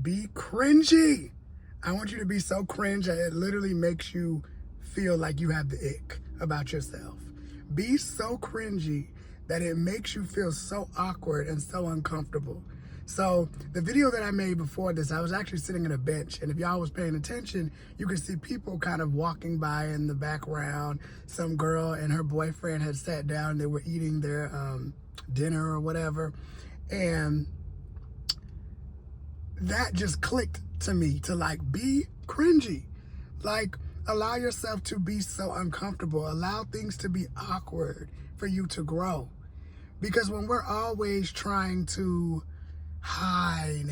Be cringy. I want you to be so cringe that it literally makes you feel like you have the ick about yourself. Be so cringy that it makes you feel so awkward and so uncomfortable. So the video that I made before this, I was actually sitting on a bench, and if y'all was paying attention, you could see people kind of walking by in the background. Some girl and her boyfriend had sat down, they were eating their dinner or whatever, and that just clicked to me to like be cringy. Like, allow yourself to be so uncomfortable. Allow things to be awkward for you to grow. Because when we're always trying to hide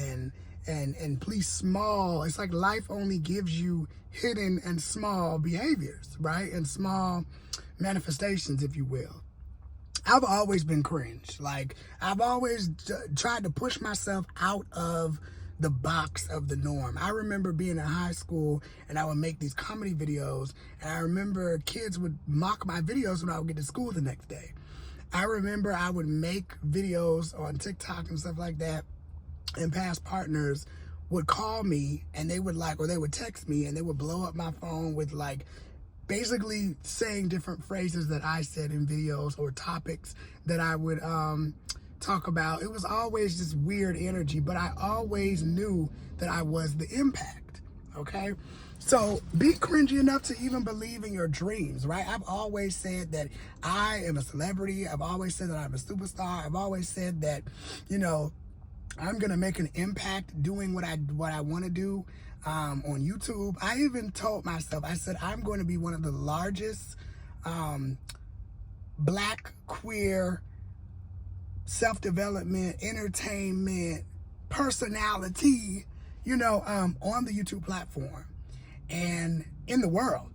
and please small, it's like life only gives you hidden and small behaviors, right? And small manifestations, if you will. I've always been cringe. Like, I've always tried to push myself out of the box of the norm. I remember being in high school and I would make these comedy videos, and I remember kids would mock my videos when I would get to school the next day. I remember I would make videos on TikTok and stuff like that, and past partners would call me and they would like, or they would text me and they would blow up my phone with like basically saying different phrases that I said in videos or topics that I would talk about. It was always this weird energy, but I always knew that I was the impact, okay? So be cringy enough to even believe in your dreams, right? I've always said that I am a celebrity. I've always said that I'm a superstar. I've always said that, you know, I'm gonna make an impact doing what I want to do on YouTube. I even told myself, I said, I'm going to be one of the largest Black queer self-development, entertainment, personality, you know, on the YouTube platform and in the world.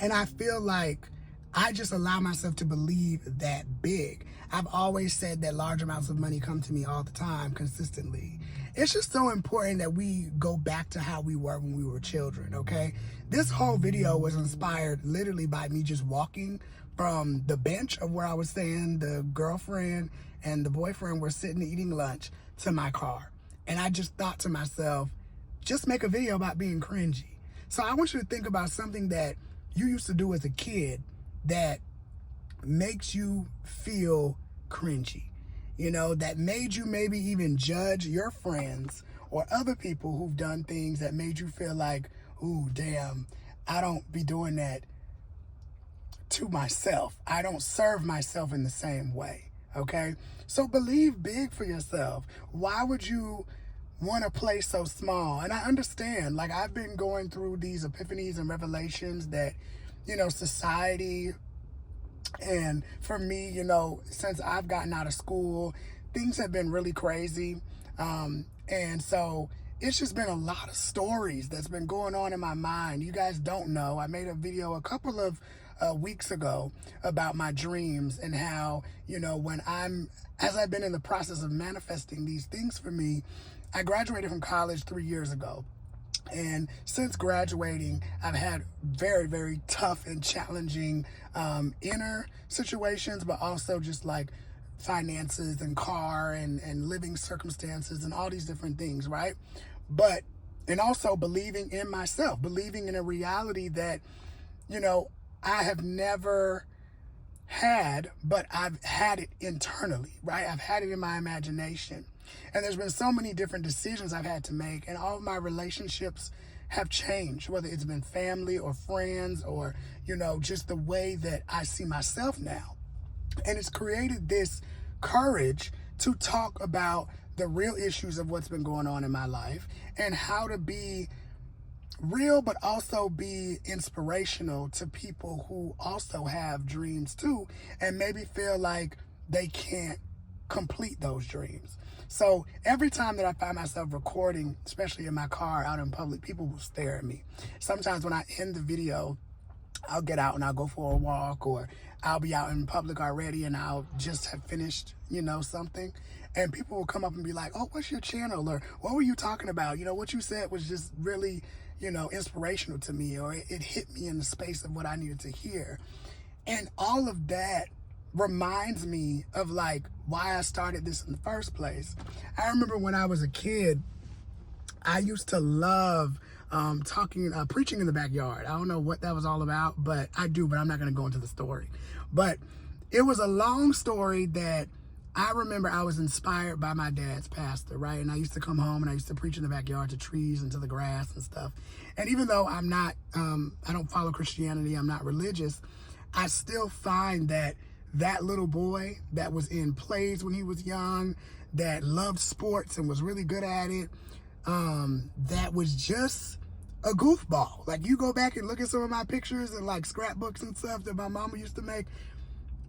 And I feel like I just allow myself to believe that big. I've always said that large amounts of money come to me all the time, consistently. It's just so important that we go back to how we were when we were children, okay? This whole video was inspired literally by me just walking from the bench of where I was staying, the girlfriend and the boyfriend were sitting eating lunch, to my car. And I just thought to myself, just make a video about being cringy. So I want you to think about something that you used to do as a kid that makes you feel cringy, you know, that made you maybe even judge your friends or other people who've done things that made you feel like, ooh, damn, I don't be doing that to myself. I don't serve myself in the same way, okay? So believe big for yourself. Why would you want to play so small? And I understand, like, I've been going through these epiphanies and revelations that, you know, society, and for me, you know, since I've gotten out of school, things have been really crazy. And so it's just been a lot of stories that's been going on in my mind. You guys don't know. I made a video a couple of weeks ago about my dreams and how, you know, as I've been in the process of manifesting these things for me, I graduated from college 3 years ago. And since graduating, I've had very, very tough and challenging inner situations, but also just like finances and car and living circumstances and all these different things, right? And also believing in myself, believing in a reality that, you know, I have never had, but I've had it internally, right? I've had it in my imagination. And there's been so many different decisions I've had to make, and all of my relationships have changed, whether it's been family or friends or, you know, just the way that I see myself now. And it's created this courage to talk about the real issues of what's been going on in my life and how to be real, but also be inspirational to people who also have dreams too, and maybe feel like they can't complete those dreams. So every time that I find myself recording, especially in my car out in public, people will stare at me. Sometimes when I end the video, I'll get out and I'll go for a walk, or I'll be out in public already and I'll just have finished, you know, something. And people will come up and be like, oh, what's your channel? Or what were you talking about? You know, what you said was just really, you know, inspirational to me, or it hit me in the space of what I needed to hear. And all of that reminds me of like why I started this in the first place. I remember when I was a kid, I used to love preaching in the backyard. I don't know what that was all about, but I do, but I'm not going to go into the story. But it was a long story that I remember I was inspired by my dad's pastor, right? And I used to come home and I used to preach in the backyard to trees and to the grass and stuff. And even though I'm not, I don't follow Christianity, I'm not religious, I still find that little boy that was in plays when he was young, that loved sports and was really good at it, that was just a goofball. Like, you go back and look at some of my pictures and like scrapbooks and stuff that my mama used to make,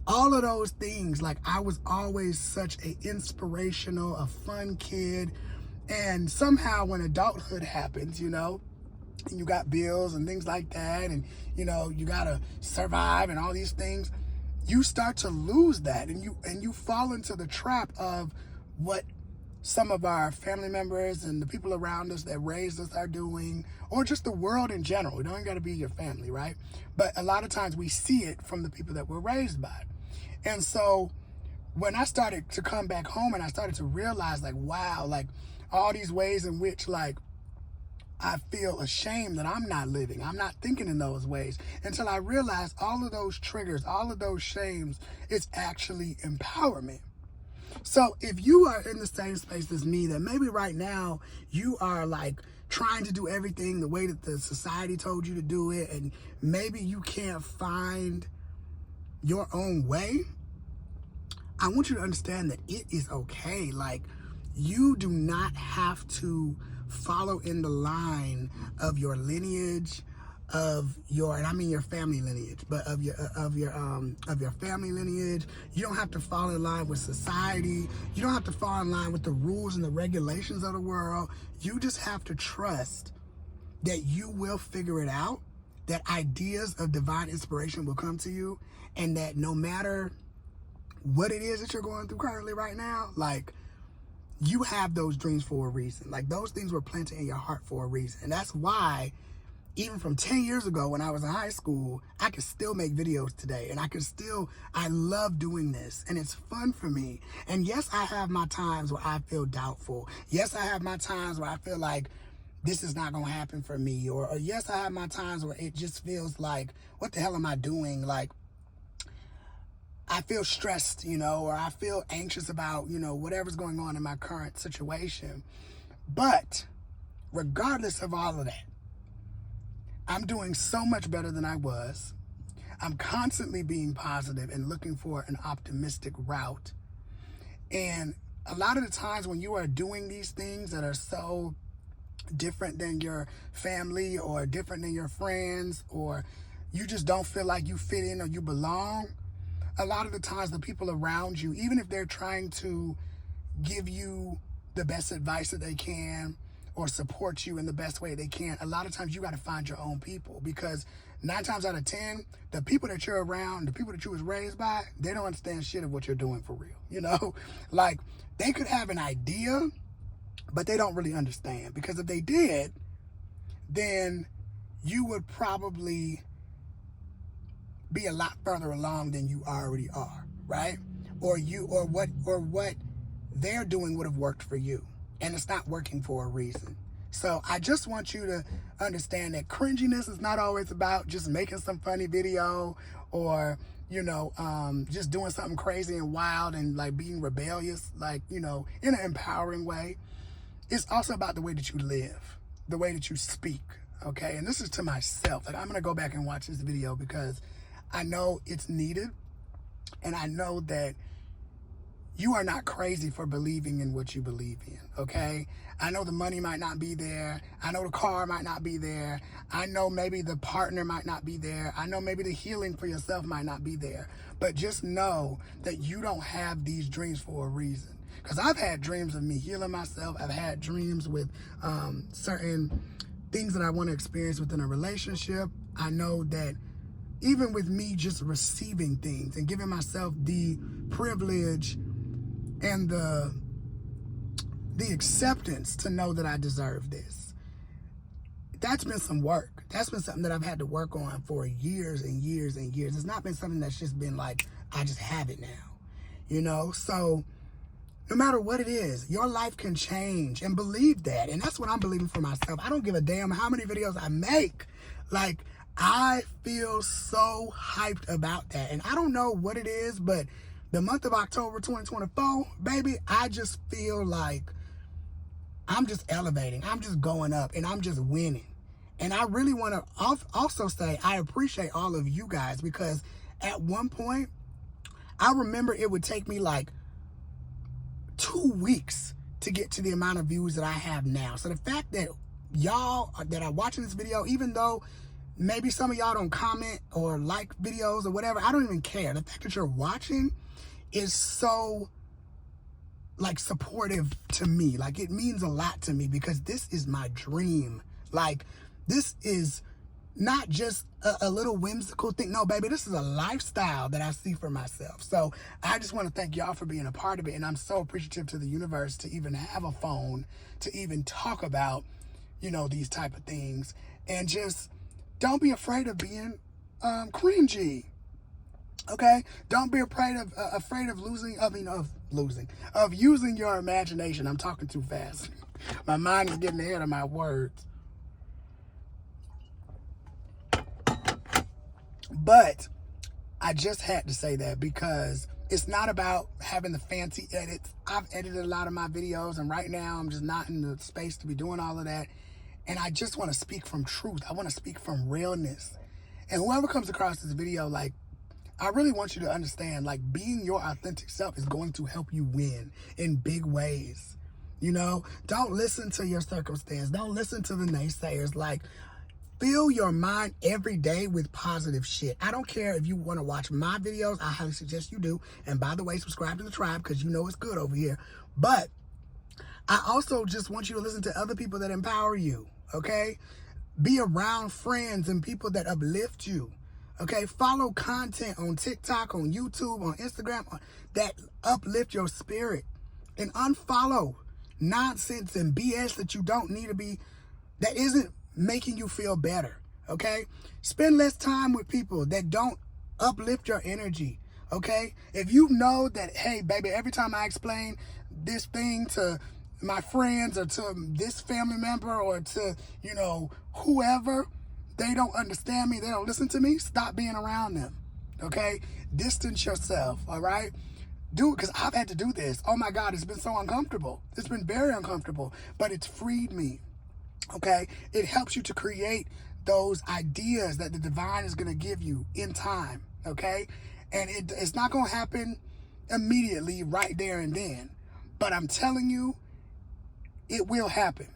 all of those things, like, I was always such a inspirational, a fun kid. And somehow when adulthood happens, you know, and you got bills and things like that, and, you know, you gotta survive and all these things, you start to lose that, and you fall into the trap of what some of our family members and the people around us that raised us are doing, or just the world in general. It don't gotta be your family, right? But a lot of times we see it from the people that we're raised by. And so when I started to come back home and I started to realize, like, wow, like, all these ways in which, like, I feel ashamed that I'm not living, I'm not thinking in those ways, until I realized all of those triggers, all of those shames, it's actually empowerment. So if you are in the same space as me, that maybe right now you are like trying to do everything the way that the society told you to do it, and maybe you can't find your own way, I want you to understand that it is okay. Like, you do not have to follow in the line of your lineage, of your, and I mean your family lineage, but of your family lineage. You don't have to fall in line with society. You don't have to fall in line with the rules and the regulations of the world. You just have to trust that you will figure it out, that ideas of divine inspiration will come to you, and that no matter what it is that you're going through currently right now, like, you have those dreams for a reason. Like, those things were planted in your heart for a reason. And that's why, even from 10 years ago when I was in high school, I could still make videos today. And I love doing this. And it's fun for me. And yes, I have my times where I feel doubtful. Yes, I have my times where I feel like this is not going to happen for me. Or yes, I have my times where it just feels like, what the hell am I doing? Like, I feel stressed, you know, or I feel anxious about, you know, whatever's going on in my current situation. But regardless of all of that, I'm doing so much better than I was. I'm constantly being positive and looking for an optimistic route. And a lot of the times when you are doing these things that are so different than your family or different than your friends, or you just don't feel like you fit in or you belong, a lot of the times the people around you, even if they're trying to give you the best advice that they can or support you in the best way they can, a lot of times you got to find your own people, because 9 times out of 10, the people that you're around, the people that you was raised by, they don't understand shit of what you're doing for real, you know? Like, they could have an idea, but they don't really understand, because if they did, then you would probably be a lot further along than you already are, right? Or what they're doing would have worked for you, and it's not working for a reason. So I just want you to understand that cringiness is not always about just making some funny video, or, you know, just doing something crazy and wild and like being rebellious, like, you know, in an empowering way. It's also about the way that you live, the way that you speak, okay? And this is to myself. Like, I'm gonna go back and watch this video because I know it's needed, and I know that you are not crazy for believing in what you believe in, okay? I know the money might not be there. I know the car might not be there. I know maybe the partner might not be there. I know maybe the healing for yourself might not be there. But just know that you don't have these dreams for a reason. Because I've had dreams of me healing myself. I've had dreams with certain things that I want to experience within a relationship. I know that even with me just receiving things and giving myself the privilege and the acceptance to know that I deserve this, that's been some work. That's been something that I've had to work on for years and years and years. It's not been something that's just been like, I just have it now, you know? So No matter what it is, your life can change, and believe that. And that's what I'm believing for myself. I don't give a damn how many videos I make. Like, I feel so hyped about that. And I don't know what it is, but the month of October 2024, baby, I just feel like I'm just elevating. I'm just going up, and I'm just winning. And I really want to also say I appreciate all of you guys, because at one point, I remember it would take me like 2 weeks to get to the amount of views that I have now. So the fact that y'all that are watching this video, even though maybe some of y'all don't comment or like videos or whatever, I don't even care. The fact that you're watching is so like supportive to me. Like, it means a lot to me, because this is my dream. Like, this is not just a little whimsical thing. No, baby, this is a lifestyle that I see for myself. So I just want to thank y'all for being a part of it. And I'm so appreciative to the universe to even have a phone, to even talk about, you know, these type of things. And just don't be afraid of being cringy. Okay? Don't be afraid of using your imagination. I'm talking too fast. My mind is getting ahead of my words. But I just had to say that, because it's not about having the fancy edits. I've edited a lot of my videos, and right now I'm just not in the space to be doing all of that. And I just want to speak from truth. I want to speak from realness. And whoever comes across this video, like, I really want you to understand, like, being your authentic self is going to help you win in big ways. You know, don't listen to your circumstance. Don't listen to the naysayers. Like, fill your mind every day with positive shit. I don't care if you want to watch my videos. I highly suggest you do. And by the way, subscribe to the tribe, because you know it's good over here. But I also just want you to listen to other people that empower you, okay? Be around friends and people that uplift you, okay? Follow content on TikTok, on YouTube, on Instagram that uplift your spirit. And unfollow nonsense and BS that you don't need to be, that isn't making you feel better, okay? Spend less time with people that don't uplift your energy, okay? If you know that, hey, baby, every time I explain this thing to my friends or to this family member or to, you know, whoever, they don't understand me, they don't listen to me, stop being around them, okay? Distance yourself, all right? Do it, because I've had to do this. Oh my God, it's been so uncomfortable. It's been very uncomfortable, but it's freed me. Okay, it helps you to create those ideas that the divine is going to give you in time. Okay, and it's not going to happen immediately right there and then, but I'm telling you, it will happen.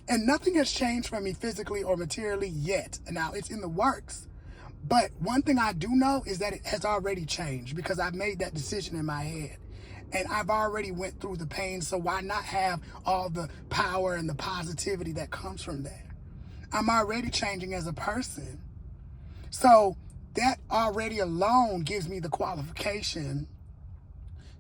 And nothing has changed for me physically or materially yet. Now, it's in the works. But one thing I do know is that it has already changed, because I've made that decision in my head. And I've already went through the pain, so why not have all the power and the positivity that comes from that? I'm already changing as a person. So that already alone gives me the qualification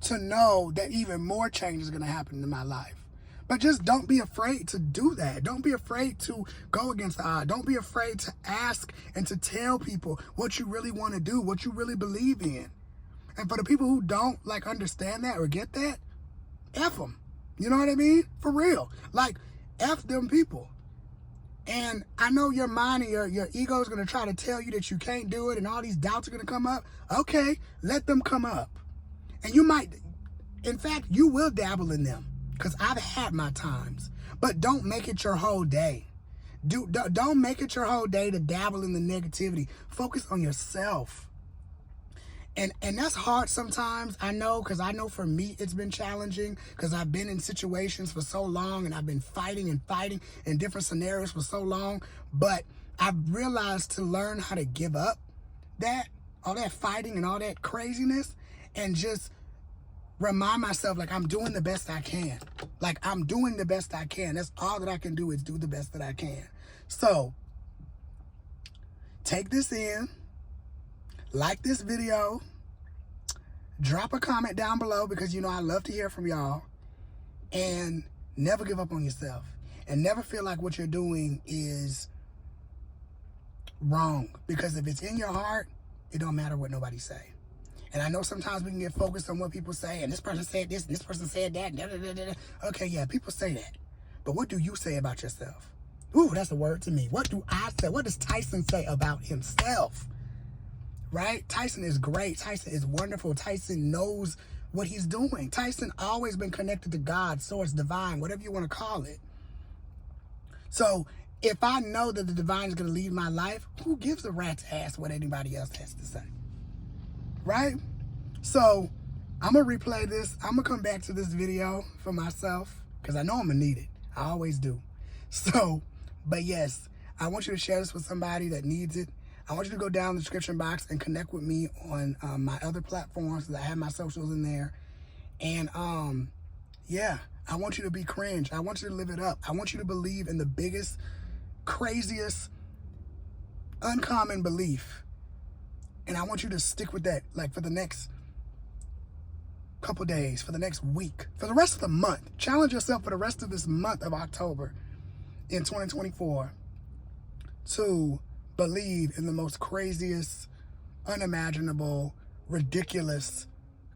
to know that even more change is going to happen in my life. But just don't be afraid to do that. Don't be afraid to go against the odds. Don't be afraid to ask and to tell people what you really want to do, what you really believe in. And for the people who don't, like, understand that or get that, F them. You know what I mean? For real. Like, F them people. And I know your mind and your ego is going to try to tell you that you can't do it and all these doubts are going to come up. Okay, let them come up. And you might, in fact, you will dabble in them, because I've had my times. But don't make it your whole day. Don't make it your whole day to dabble in the negativity. Focus on yourself. And that's hard sometimes, I know, because I know for me it's been challenging, because I've been in situations for so long and I've been fighting in different scenarios for so long. But I've realized to learn how to give up all that fighting and all that craziness, and just remind myself, like, I'm doing the best I can. Like, I'm doing the best I can. That's all that I can do, is do the best that I can. So take this in. Like this video, drop a comment down below, because you know I love to hear from y'all, and never give up on yourself, and never feel like what you're doing is wrong, because if it's in your heart, it don't matter what nobody say. And I know sometimes we can get focused on what people say, and this person said this, and this person said that, da, da, da, da, da. Okay, yeah, people say that. But what do you say about yourself? Ooh, that's a word to me. What do I say? What does Tyson say about himself? Right? Tyson is great. Tyson is wonderful. Tyson knows what he's doing. Tyson always been connected to God, source, divine, whatever you want to call it. So if I know that the divine is going to lead my life, who gives a rat's ass what anybody else has to say? Right? So I'm going to replay this. I'm going to come back to this video for myself because I know I'm going to need it. I always do. So, but yes, I want you to share this with somebody that needs it. I want you to go down in the description box and connect with me on my other platforms. I have my socials in there. And yeah, I want you to be cringe. I want you to live it up. I want you to believe in the biggest, craziest, uncommon belief. And I want you to stick with that, like for the next couple days, for the next week, for the rest of the month. Challenge yourself for the rest of this month of October in 2024 to believe in the most craziest, unimaginable, ridiculous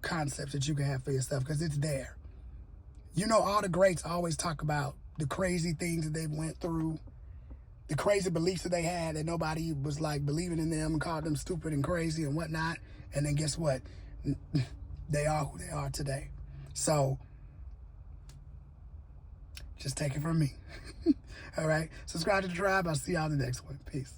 concepts that you can have for yourself, because it's there. You know, all the greats always talk about the crazy things that they went through, the crazy beliefs that they had that nobody was like believing in them and called them stupid and crazy and whatnot. And then guess what? They are who they are today. So just take it from me. All right. Subscribe to the tribe. I'll see y'all in the next one. Peace.